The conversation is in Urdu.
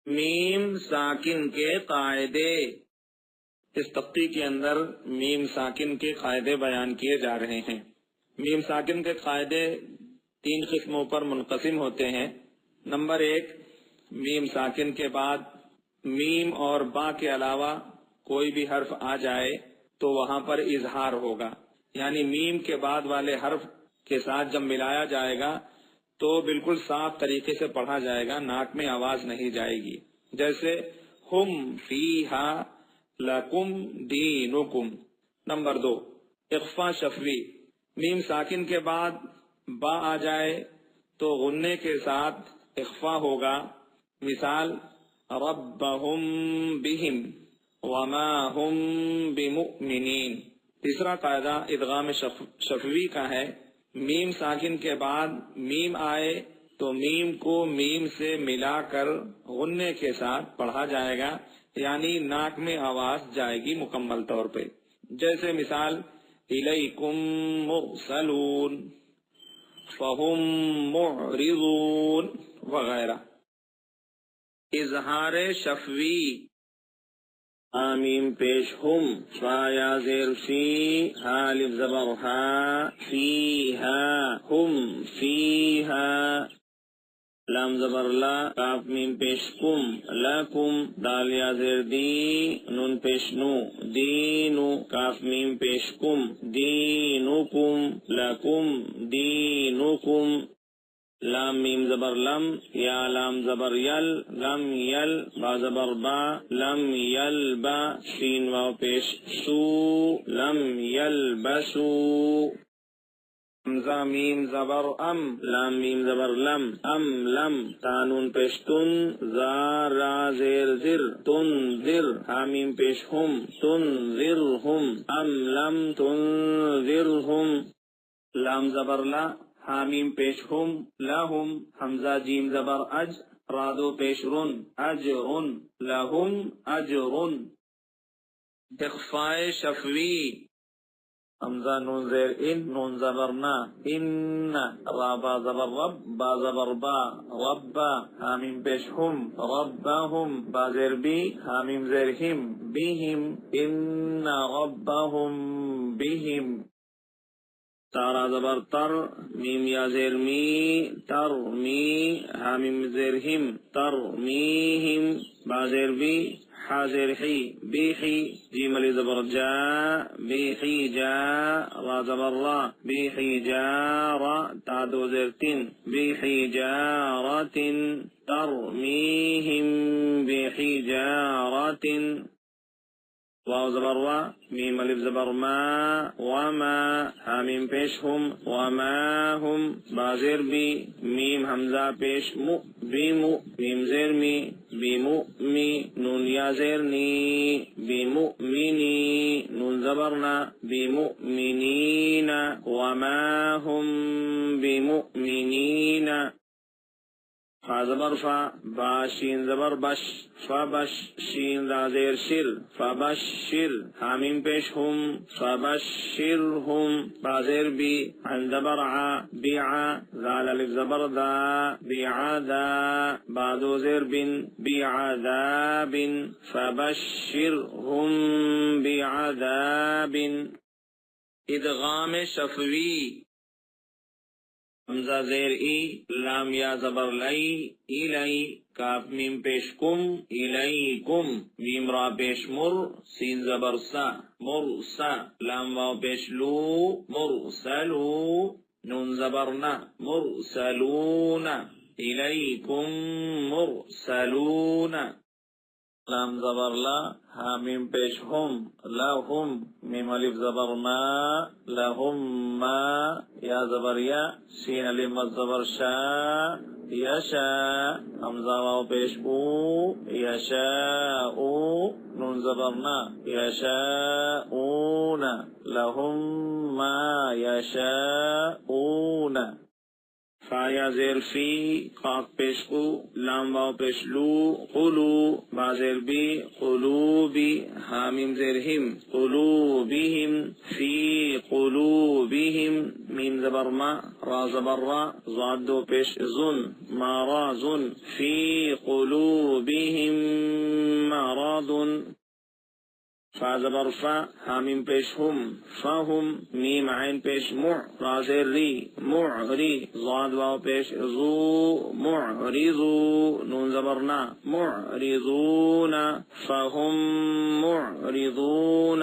میم ساکن کے قاعدے. اس تختی کے اندر میم ساکن کے قاعدے بیان کیے جا رہے ہیں. میم ساکن کے قاعدے 3 قسموں پر منقسم ہوتے ہیں. نمبر 1، میم ساکن کے بعد میم اور با کے علاوہ کوئی بھی حرف آ جائے تو وہاں پر اظہار ہوگا، یعنی میم کے بعد والے حرف کے ساتھ جب ملایا جائے گا تو بالکل صاف طریقے سے پڑھا جائے گا، ناک میں آواز نہیں جائے گی. جیسے ہم فیہا لکم دینکم. نمبر 2، اخفا شفوی. میم ساکن کے بعد با آ جائے تو غنے کے ساتھ اخفا ہوگا. مثال ربہم بہم وما ہم بمؤمنین. تیسرا قاعدہ ادغام شفوی کا ہے. میم ساکن کے بعد میم آئے تو میم کو میم سے ملا کر غنے کے ساتھ پڑھا جائے گا، یعنی ناک میں آواز جائے گی مکمل طور پہ. جیسے مثال الیکم مرسلون فہم معرضون وغیرہ. اظہار شفوی. آمیم پیش ہم، فا یا زیر فی، ہا الف زبر ہا، فیہا ہم فیہا. لام زبر لا، کاف میم پیش کم، لکم. دال یا زیر دی، نون پیش نو، دینو. کاف میم پیش کم، دینکم، لکم دینکم. لام میم زبر لم، یا لام زبر یل، لم یل. با زبر با، لم یل با. شین واو پیش سو، لم یل بسو. حمزہ میم زبر ام، لام میم زبر لم، ام لم. تانون پیش تن، زا را زیر زر، تن زر. حامیم پیش ہم، تن زر ہم، ام لم تن زر ہم. لام زبر لا، حامیم پیش ہم، لہم. حمزہ جیم زبر اج، رادو پیش رن، اجرن، لہم اجرن. اخفاء شفوی. حمزہ نون زیر ان، نون زبر نا، ان. را با زبر رب، با زبر با، ربا. حامیم پیش ہم، ربہم. با زیر بی، حامیم زیر ہم، بہم. ان ربہم بہم. تارا زبر تر، میم یا زیر می، تر می. حامیم زیر ہم، تر میہم. با زیر بی، حا زیر حی، بیحی. جیم علی زبر جا، بیحی جا. را زبر را، بیحی جا را. تا دو زیر تن، بیحی جا را تن. تر میہم بیحی جا را تن. واو زبر وا، میم الف زبر ما، وما. حامیم پیش ہم، وما ہم. با زیر بی، میم حمزہ پیش مو، بیمو. میم زیر می، بیمو می. نون یا زیر نی، بیمو منی. نون زبر نا، بیمو منین. وما ہم بمؤمنین. فا زبر فا، با شین زبر بش، فبش. شین را زیر شر، فبشر. حامیم پیش ہم، فبشرہم. با زیر بی، عن زبر عا، بیعا. زال الف زبر دا، بیعادا. با دو زیر بن، بیعذاب. فبشرہم بعذاب. ادغام شفوی. حمزہ زیر ای، لام یا زبر لئی، الی. کاف میم پیش کم، الیکم. میم را پیش مر، سین زبر سا، مرسا. لام واو پیش لو، مرسلو. نون زبر نا، مرسلون. الیکم مرسلون. لام زبر لا، حامیم پیش ہم، لہم. میم الف زبر ما، لہم ما. یا زبر یا، سین الف مد زبر شا، یشا. حمزہ واو پیش او، یشاء. نون زبر نا، یشاءون. لہم ما یشاءون. فا یا زیر فی، قاف پیش کو، لام واو پیش لو، قلو. با زیر بی، قلوبی. حامیم زیر ہم، قلوبہم. فی قلوبہم. میم زبر ما، را زبر را. ضاد دو پیش زن، ما را زن. فی قلوبہم فا زبر فا حامیم پیش ہم فہم میم عین پیش مع را زیر ری معری ضاد واو پیش زو معرضو نون زبر نا معرضون فہم معرضون